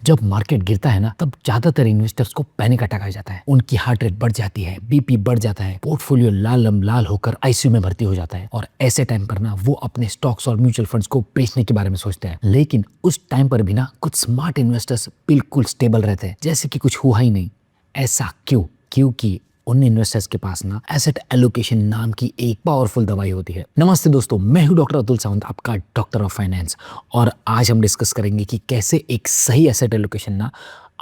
जब मार्केट गिरता है ना, तब ज्यादातर इन्वेस्टर्स को पैनिक अटैक आ जाता है। उनकी हार्ट रेट बढ़ जाती है, बीपी बढ़ जाता है, पोर्टफोलियो लाल होकर आईसीयू में भर्ती हो जाता है। और ऐसे टाइम पर ना वो अपने स्टॉक्स और म्यूचुअल फंड्स को बेचने के बारे में सोचते हैं। लेकिन उस टाइम पर भी ना कुछ स्मार्ट इन्वेस्टर्स बिल्कुल स्टेबल रहते हैं, जैसे कि कुछ हुआ ही नहीं। ऐसा क्यों? क्योंकि उन इन्वेस्टर्स के पास ना एसेट एलोकेशन नाम की एक पावरफुल दवाई होती है। नमस्ते दोस्तों, मैं हूं डॉक्टर अतुल सावंत, आपका डॉक्टर ऑफ फाइनेंस। और आज हम डिस्कस करेंगे कि कैसे एक सही एसेट एलोकेशन ना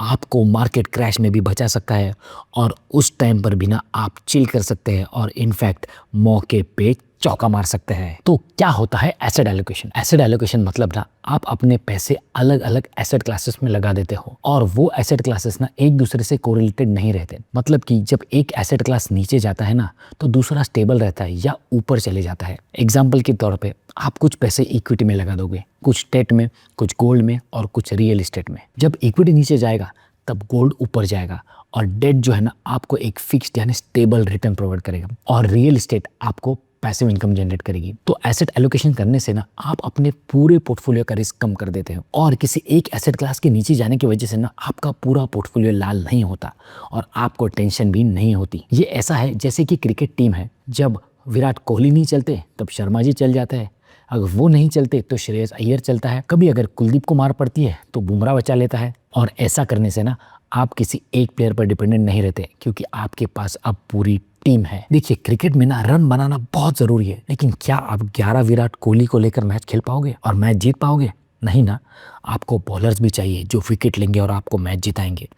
आपको मार्केट क्रैश में भी बचा सकता है और उस टाइम पर भी ना आप चिल कर सकते हैं और इनफैक्ट मौके पे चौका मार सकते हैं। तो क्या होता है एसेट एलोकेशन? एसेट एलोकेशन मतलब ना आप अपने पैसे अलग अलग एसेट क्लासेस में लगा देते हो और वो एसेट क्लासेस ना एक दूसरे से कोरिलेटेड नहीं रहते। मतलब कि जब एक एसेट क्लास नीचे जाता है ना, तो दूसरा स्टेबल रहता है या ऊपर चले जाता है। एग्जाम्पल के तौर पे आप कुछ पैसे इक्विटी में लगा दोगे, कुछ डेट में, कुछ गोल्ड में और कुछ रियल एस्टेट में। जब इक्विटी नीचे जाएगा तब गोल्ड ऊपर जाएगा और डेट जो है ना आपको एक फिक्स्ड यानी स्टेबल रिटर्न प्रोवाइड करेगा और रियल एस्टेट आपको पैसिव इनकम जनरेट करेगी। तो एसेट एलोकेशन करने से ना आप अपने पूरे पोर्टफोलियो का रिस्क कम कर देते हो और किसी एक एसेट क्लास के नीचे जाने की वजह से ना आपका पूरा पोर्टफोलियो लाल नहीं होता और आपको टेंशन भी नहीं होती। ये ऐसा है जैसे कि क्रिकेट टीम है, जब विराट कोहली नहीं चलते तब शर्मा जी चल जाते हैं, अगर वो नहीं चलते तो श्रेयस अय्यर चलता है, कभी अगर कुलदीप को मार पड़ती है तो बुमराह बचा लेता है। और ऐसा करने से ना आप किसी एक प्लेयर पर डिपेंडेंट नहीं रहते, क्योंकि आपके पास अब पूरी टीम है। देखिए, क्रिकेट में ना रन बनाना बहुत जरूरी है, लेकिन क्या आप 11 विराट कोहली को लेकर मैच खेल पाओगे और मैच जीत पाओगे? नहीं ना। आपको बॉलर्स भी चाहिए जो विकेट लेंगे और आपको मैच जिताएंगे।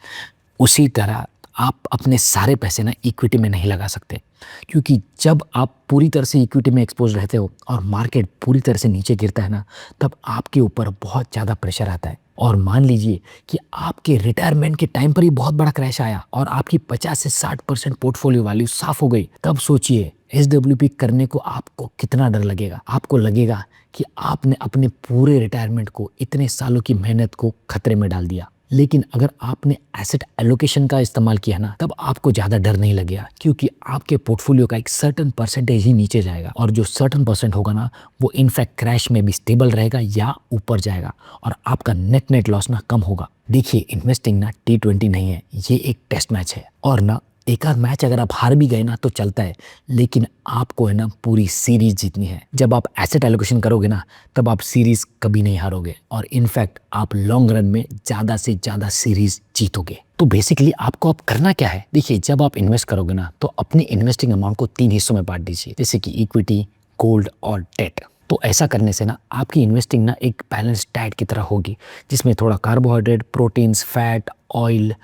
उसी तरह आप अपने सारे पैसे ना इक्विटी में नहीं लगा सकते, क्योंकि जब आप पूरी तरह से इक्विटी में एक्सपोज रहते हो और मार्केट पूरी तरह से नीचे गिरता है ना, तब आपके ऊपर बहुत ज़्यादा प्रेशर आता है। और मान लीजिए कि आपके रिटायरमेंट के टाइम पर ही बहुत बड़ा क्रैश आया और आपकी 50 से 60% पोर्टफोलियो वैल्यू साफ हो गई, तब सोचिए SWP करने को आपको कितना डर लगेगा। आपको लगेगा कि आपने अपने पूरे रिटायरमेंट को, इतने सालों की मेहनत को खतरे में डाल दिया। लेकिन अगर आपने एसेट एलोकेशन का इस्तेमाल किया ना, तब आपको ज़्यादा डर नहीं लगेगा, क्योंकि आपके पोर्टफोलियो का एक सर्टेन परसेंटेज ही नीचे जाएगा और जो सर्टेन परसेंट होगा ना, वो इनफैक्ट क्रैश में भी स्टेबल रहेगा या ऊपर जाएगा और आपका नेट लॉस ना कम होगा। देखिए, इन्वेस्टिंग ना T20 नहीं है, ये एक टेस्ट मैच है। और ना एक आध मैच अगर आप हार भी गए ना तो चलता है, लेकिन आपको है ना पूरी सीरीज जीतनी है। जब आप एसेट एलोकेशन करोगे ना, तब आप सीरीज कभी नहीं हारोगे और इनफैक्ट आप लॉन्ग रन में ज़्यादा से ज़्यादा सीरीज जीतोगे। तो बेसिकली आपको अब करना क्या है? देखिए, जब आप इन्वेस्ट करोगे ना, तो अपनी इन्वेस्टिंग अमाउंट को 3 हिस्सों में बांट दीजिए, जैसे कि इक्विटी, गोल्ड और डेट। तो ऐसा करने से ना आपकी इन्वेस्टिंग ना एक बैलेंस डाइट की तरह होगी, जिसमें थोड़ा carbohydrate, proteins, fat, oil,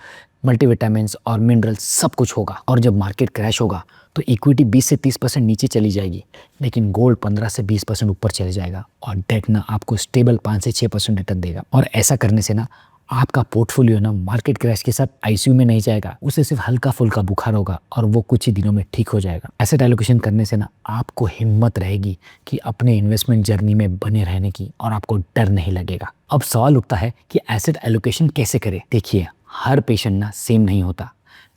multivitamins और मिनरल्स सब कुछ होगा। और जब मार्केट क्रैश होगा तो इक्विटी 20 से 30% नीचे चली जाएगी, लेकिन गोल्ड 15 से 20% ऊपर चले जाएगा और डेट ना आपको स्टेबल 5 से 6% रिटर्न देगा। और ऐसा करने से ना आपका पोर्टफोलियो ना मार्केट क्रैश के साथ आईसीयू में नहीं जाएगा, उसे सिर्फ हल्का फुल्का बुखार होगा और वो कुछ ही दिनों में ठीक हो जाएगा। एसेट एलोकेशन करने से ना आपको हिम्मत रहेगी कि अपने इन्वेस्टमेंट जर्नी में बने रहने की और आपको डर नहीं लगेगा। अब सवाल उठता है कि एसेट एलोकेशन कैसे करें? देखिए, हर पेशेंट ना सेम नहीं होता,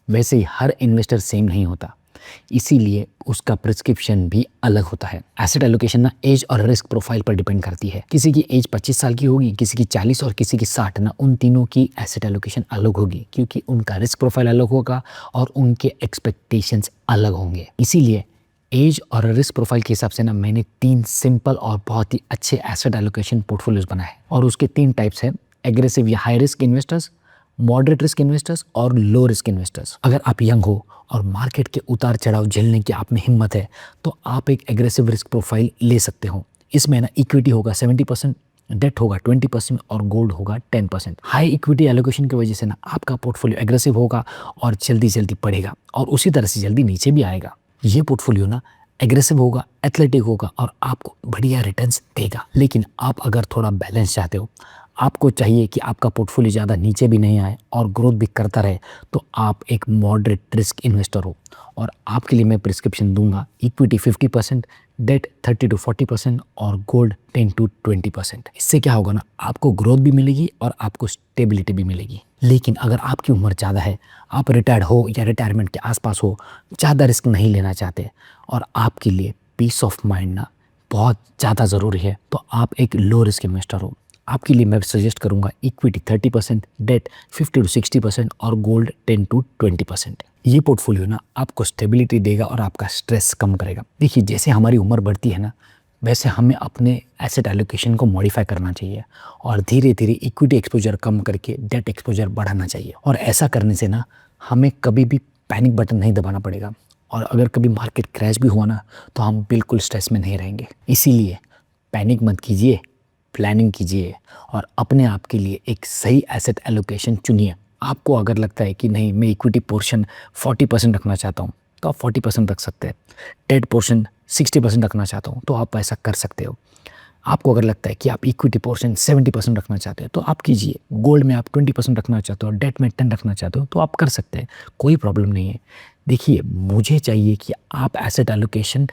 वैसे ही हर इन्वेस्टर सेम नहीं होता, इसीलिए उसका प्रिस्क्रिप्शन भी अलग होता है। एसेट एलोकेशन ना एज और रिस्क प्रोफाइल पर डिपेंड करती है। किसी की एज 25 साल की होगी, किसी की 40 और किसी की 60 ना, उन तीनों की एसेट एलोकेशन अलग होगी, क्योंकि उनका रिस्क प्रोफाइल अलग होगा और उनके एक्सपेक्टेशंस अलग होंगे। इसीलिए एज और रिस्क प्रोफाइल के हिसाब से ना मैंने 3 सिंपल और बहुत ही अच्छे एसेट एलोकेशन पोर्टफोलियोज बनाए और उसके 3 टाइप्स हैं: एग्रेसिव या high risk investors, moderate risk investors और लो रिस्क इन्वेस्टर्स। अगर आप यंग हो और मार्केट के उतार चढ़ाव झेलने की आप में हिम्मत है, तो आप एक एग्रेसिव रिस्क प्रोफाइल ले सकते हो। इसमें ना इक्विटी होगा 70%, डेट होगा 20% और गोल्ड होगा 10%। हाई इक्विटी एलोकेशन की वजह से ना आपका पोर्टफोलियो एग्रेसिव होगा और जल्दी जल्दी बढ़ेगा और उसी तरह से जल्दी नीचे भी आएगा। ये पोर्टफोलियो ना एग्रेसिव होगा, एथलेटिक होगा और आपको बढ़िया रिटर्न्स देगा। लेकिन आप अगर थोड़ा बैलेंस चाहते हो, आपको चाहिए कि आपका पोर्टफोलियो ज़्यादा नीचे भी नहीं आए और ग्रोथ भी करता रहे, तो आप एक मॉडरेट रिस्क इन्वेस्टर हो और आपके लिए मैं प्रिस्क्रिप्शन दूंगा इक्विटी 50%, डेट 30 to 40% और गोल्ड 10 to 20%। इससे क्या होगा ना, आपको ग्रोथ भी मिलेगी और आपको स्टेबिलिटी भी मिलेगी। लेकिन अगर आपकी उम्र ज़्यादा है, आप रिटायर्ड हो या रिटायरमेंट के आसपास हो, ज़्यादा रिस्क नहीं लेना चाहते और आपके लिए पीस ऑफ माइंड ना बहुत ज़्यादा ज़रूरी है, तो आप एक लो रिस्क इन्वेस्टर हो। आपके लिए मैं सजेस्ट करूंगा इक्विटी 30%, डेट 50 to 60% और गोल्ड 10 to 20%। ये पोर्टफोलियो ना आपको स्टेबिलिटी देगा और आपका स्ट्रेस कम करेगा। देखिए, जैसे हमारी उम्र बढ़ती है ना, वैसे हमें अपने एसेट एलोकेशन को मॉडिफाई करना चाहिए और धीरे धीरे इक्विटी एक्सपोजर कम करके डेट एक्सपोजर बढ़ाना चाहिए। और ऐसा करने से ना हमें कभी भी पैनिक बटन नहीं दबाना पड़ेगा, और अगर कभी मार्केट क्रैश भी हुआ ना तो हम बिल्कुल स्ट्रेस में नहीं रहेंगे। इसीलिए पैनिक मत कीजिए, प्लानिंग कीजिए और अपने आप के लिए एक सही एसेट एलोकेशन चुनिए। आपको अगर लगता है कि नहीं, मैं इक्विटी पोर्शन 40% रखना चाहता हूँ, तो आप 40% रख सकते हैं। डेट पोर्शन 60% रखना चाहता हूँ, तो आप ऐसा कर सकते हो। आपको अगर लगता है कि आप इक्विटी पोर्शन 70% रखना चाहते हैं, तो आप कीजिए। गोल्ड में आप 20% रखना चाहते हो, डेट में 10 रखना चाहते हो, तो आप कर सकते हैं, कोई प्रॉब्लम नहीं है। देखिए, मुझे चाहिए कि आप एसेट एलोकेशन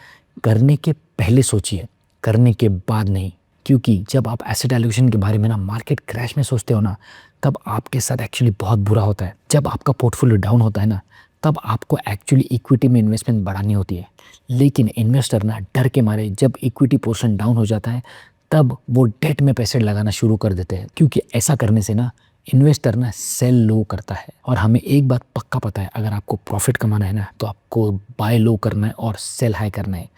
करने के पहले सोचिए, करने के बाद नहीं। क्योंकि जब आप एसेट एलोकेशन के बारे में ना मार्केट क्रैश में सोचते हो ना, तब आपके साथ एक्चुअली बहुत बुरा होता है। जब आपका पोर्टफोलियो डाउन होता है ना, तब आपको एक्चुअली इक्विटी में इन्वेस्टमेंट बढ़ानी होती है। लेकिन इन्वेस्टर ना डर के मारे जब इक्विटी पोर्शन डाउन हो जाता है, तब वो डेट में पैसे लगाना शुरू कर देते हैं। क्योंकि ऐसा करने से ना इन्वेस्टर ना सेल लो करता है। और हमें एक बात पक्का पता है, अगर आपको प्रॉफिट कमाना है ना, तो आपको बाय लो करना है और सेल हाई करना है।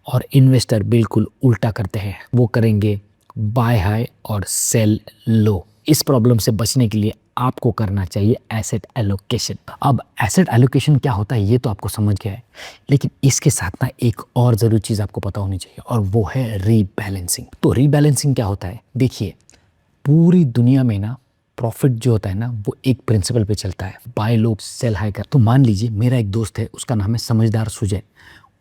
और इन्वेस्टर बिल्कुल उल्टा करते हैं, वो करेंगे बाय हाई और सेल लो। इस प्रॉब्लम से बचने के लिए आपको करना चाहिए एसेट एलोकेशन। अब एसेट एलोकेशन क्या होता है ये तो आपको समझ गया है, लेकिन इसके साथ ना एक और ज़रूरी चीज़ आपको पता होनी चाहिए, और वो है रीबैलेंसिंग। तो रीबैलेंसिंग क्या होता है? देखिए, पूरी दुनिया में ना प्रॉफिट जो होता है ना, वो एक प्रिंसिपल पे चलता है, बाय लो सेल हाई कर। तो मान लीजिए मेरा एक दोस्त है, उसका नाम है समझदार सुजय।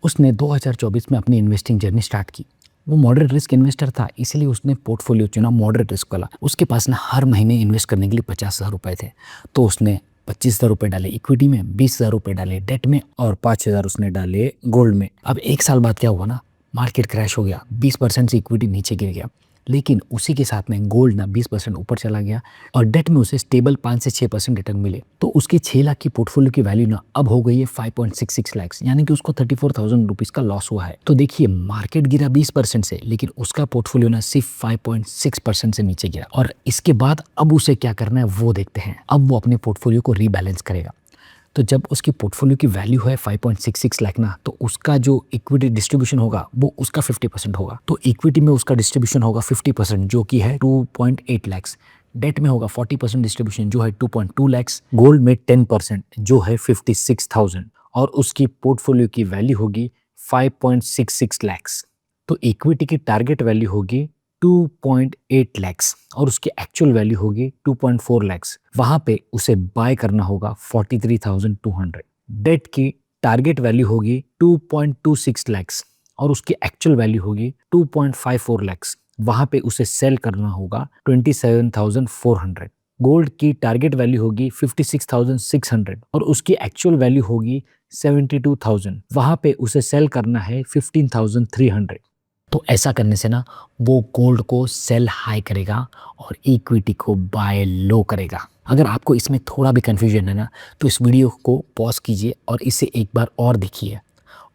उसने 2024 में अपनी इन्वेस्टिंग जर्नी स्टार्ट की। वो मॉडरेट रिस्क इन्वेस्टर था, इसलिए उसने पोर्टफोलियो चुना मॉडरेट रिस्क वाला। उसके पास ना हर महीने इन्वेस्ट करने के लिए 50,000 रुपये थे। तो उसने 25,000 रुपये डाले इक्विटी में, 20,000 रुपये डाले डेट में और 5,000 उसने डाले गोल्ड में। अब एक साल बाद क्या हुआ ना, मार्केट क्रैश हो गया, 20% से इक्विटी नीचे गिर गया। लेकिन उसी के साथ में गोल्ड ना 20% ऊपर चला गया और डेट में उसे स्टेबल 5 से 6% रिटर्न मिले। तो उसके 6 लाख की पोर्टफोलियो की वैल्यू ना अब हो गई है 5.66 लाख, यानी कि उसको 34,000 रुपीज़ का लॉस हुआ है। तो देखिए, मार्केट गिरा 20% से, लेकिन उसका पोर्टफोलियो ना सिर्फ 5.6% से नीचे गिरा। और इसके बाद अब उसे क्या करना है वो देखते हैं। अब वो अपने पोर्टफोलियो को रीबैलेंस करेगा। तो जब उसकी पोर्टफोलियो की वैल्यू है 5.66 लाख ना, तो उसका जो इक्विटी डिस्ट्रीब्यूशन होगा वो उसका 50% होगा। तो इक्विटी में उसका डिस्ट्रीब्यूशन होगा 50%, जो कि है 2.8 लाख। डेट में होगा 40% डिस्ट्रीब्यूशन, जो है 2.2 लाख। गोल्ड में 10%, जो है 56,000। और उसकी पोर्टफोलियो की वैल्यू होगी 5.66 लाख। तो इक्विटी की टारगेट वैल्यू होगी 2.8 लैक्स और उसकी एक्चुअल वैल्यू होगी 2.4 लैक्स। वहां पे उसे बाय करना होगा 43,200। डेट की टारगेट वैल्यू होगी 2.26 लैक्स और उसकी एक्चुअल वैल्यू होगी 2.54 लैक्स। वहां पे उसे सेल करना होगा 27,400। गोल्ड की टारगेट वैल्यू होगी 56,600 और उसकी एक्चुअल वैल्यू होगी 72,000। वहां पे उसे सेल करना है 15,300। तो ऐसा करने से ना वो गोल्ड को सेल हाई करेगा और इक्विटी को बाय लो करेगा। अगर आपको इसमें थोड़ा भी कन्फ्यूजन है ना, तो इस वीडियो को पॉज कीजिए और इसे एक बार और देखिए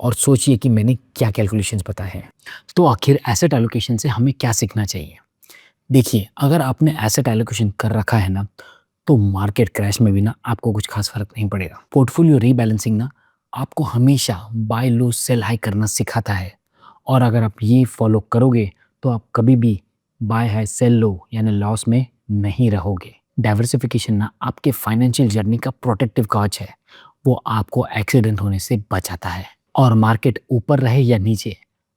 और सोचिए कि मैंने क्या कैलकुलेशंस बताए हैं। तो आखिर एसेट एलोकेशन से हमें क्या सीखना चाहिए? देखिए, अगर आपने एसेट एलोकेशन कर रखा है ना, तो मार्केट क्रैश में भी ना आपको कुछ खास फर्क नहीं पड़ेगा। पोर्टफोलियो रीबैलेंसिंग ना आपको हमेशा बाय लो सेल हाई करना सिखाता है। और अगर आप ये फॉलो करोगे तो आप कभी भी बाय हाई सेल लो यानी लॉस में नहीं रहोगे। डाइवर्सिफिकेशन ना आपके फाइनेंशियल जर्नी का प्रोटेक्टिव कवच है। वो आपको एक्सीडेंट होने से बचाता है। और मार्केट ऊपर रहे या नीचे,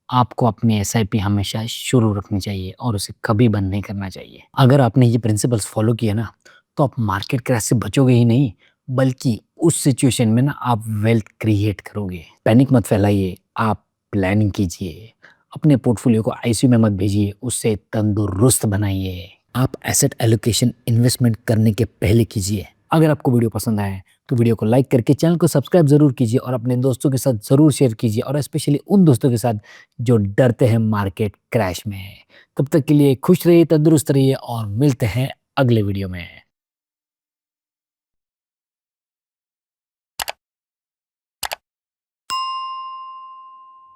आपको अपनी एसआईपी हमेशा शुरू रखनी चाहिए और उसे कभी बंद नहीं करना चाहिए। अगर आपने ये प्रिंसिपल्स फॉलो किए ना, तो आप मार्केट क्रैश से बचोगे ही नहीं, बल्कि उस सिचुएशन में ना आप वेल्थ क्रिएट करोगे। पैनिक मत फैलाइए, आप प्लानिंग कीजिए। अपने पोर्टफोलियो को आईसीयू में मत भेजिए, उससे तंदुरुस्त बनाइए। आप एसेट एलोकेशन इन्वेस्टमेंट करने के पहले कीजिए। अगर आपको वीडियो पसंद आए तो वीडियो को लाइक करके चैनल को सब्सक्राइब जरूर कीजिए और अपने दोस्तों के साथ जरूर शेयर कीजिए, और स्पेशली उन दोस्तों के साथ जो डरते हैं मार्केट क्रैश में। तब तक के लिए खुश रहिए, तंदुरुस्त रहिए और मिलते हैं अगले वीडियो में।